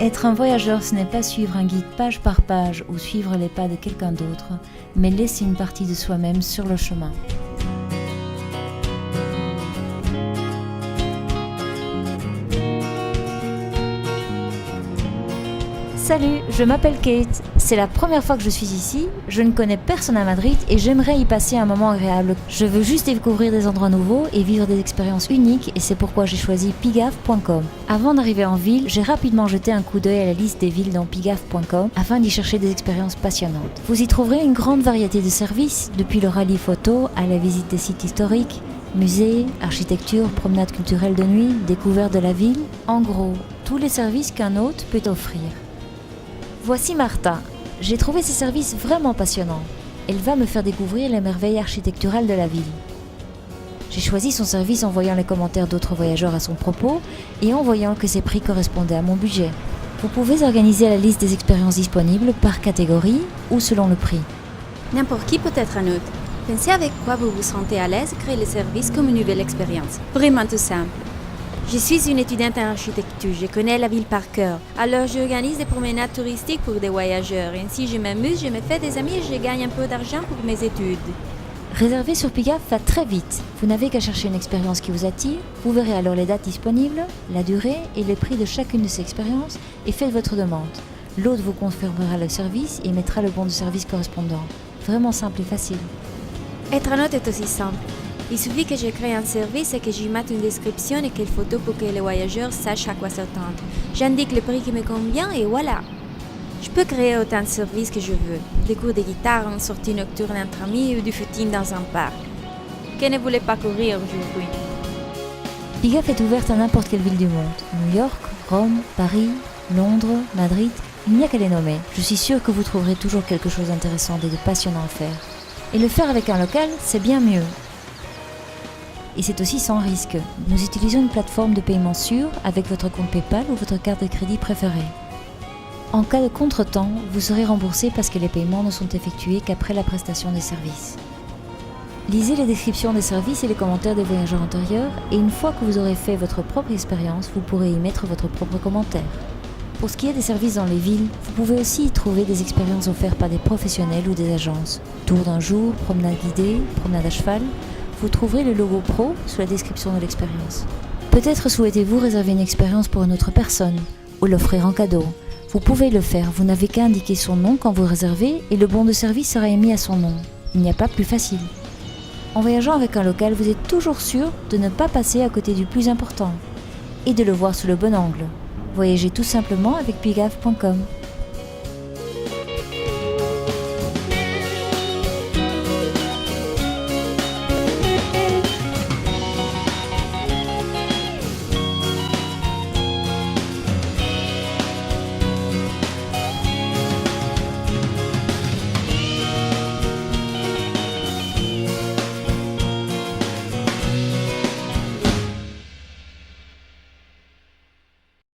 Être un voyageur, ce n'est pas suivre un guide page par page ou suivre les pas de quelqu'un d'autre, mais laisser une partie de soi-même sur le chemin. Salut, je m'appelle Kate. C'est la première fois que je suis ici, je ne connais personne à Madrid et j'aimerais y passer un moment agréable. Je veux juste découvrir des endroits nouveaux et vivre des expériences uniques et c'est pourquoi j'ai choisi pigaf.com. Avant d'arriver en ville, j'ai rapidement jeté un coup d'œil à la liste des villes dans pigaf.com afin d'y chercher des expériences passionnantes. Vous y trouverez une grande variété de services, depuis le rallye photo à la visite des sites historiques, musées, architecture, promenades culturelles de nuit, découverte de la ville. En gros, tous les services qu'un hôte peut offrir. Voici Martha. J'ai trouvé ses services vraiment passionnants. Elle va me faire découvrir les merveilles architecturales de la ville. J'ai choisi son service en voyant les commentaires d'autres voyageurs à son propos et en voyant que ses prix correspondaient à mon budget. Vous pouvez organiser la liste des expériences disponibles par catégorie ou selon le prix. N'importe qui peut être un hôte. Pensez avec quoi vous vous sentez à l'aise et créez le service comme une nouvelle expérience. Vraiment tout simple. Je suis une étudiante en architecture, je connais la ville par cœur. Alors j'organise des promenades touristiques pour des voyageurs. Ainsi je m'amuse, je me fais des amis et je gagne un peu d'argent pour mes études. Réserver sur Pigaf va très vite. Vous n'avez qu'à chercher une expérience qui vous attire. Vous verrez alors les dates disponibles, la durée et les prix de chacune de ces expériences et faites votre demande. L'hôte vous confirmera le service et mettra le bon de service correspondant. Vraiment simple et facile. Être un hôte est aussi simple. Il suffit que je crée un service et que j'y mette une description et quelques photos pour que les voyageurs sachent à quoi s'attendre. J'indique le prix qui me convient et voilà. Je peux créer autant de services que je veux. Des cours de guitare, une sortie nocturne entre amis ou du footing dans un parc. Qui ne voulait pas courir aujourd'hui? Pigaf est ouverte à n'importe quelle ville du monde. New York, Rome, Paris, Londres, Madrid, il n'y a qu'à les nommer. Je suis sûre que vous trouverez toujours quelque chose d'intéressant et de passionnant à faire. Et le faire avec un local, c'est bien mieux. Et c'est aussi sans risque. Nous utilisons une plateforme de paiement sûre avec votre compte PayPal ou votre carte de crédit préférée. En cas de contretemps, vous serez remboursé parce que les paiements ne sont effectués qu'après la prestation des services. Lisez les descriptions des services et les commentaires des voyageurs antérieurs et une fois que vous aurez fait votre propre expérience, vous pourrez y mettre votre propre commentaire. Pour ce qui est des services dans les villes, vous pouvez aussi y trouver des expériences offertes par des professionnels ou des agences. Tour d'un jour, promenade guidée, promenade à cheval. Vous trouverez le logo pro sous la description de l'expérience. Peut-être souhaitez-vous réserver une expérience pour une autre personne ou l'offrir en cadeau. Vous pouvez le faire, vous n'avez qu'à indiquer son nom quand vous réservez et le bon de service sera émis à son nom. Il n'y a pas plus facile. En voyageant avec un local, vous êtes toujours sûr de ne pas passer à côté du plus important et de le voir sous le bon angle. Voyagez tout simplement avec pigaf.com.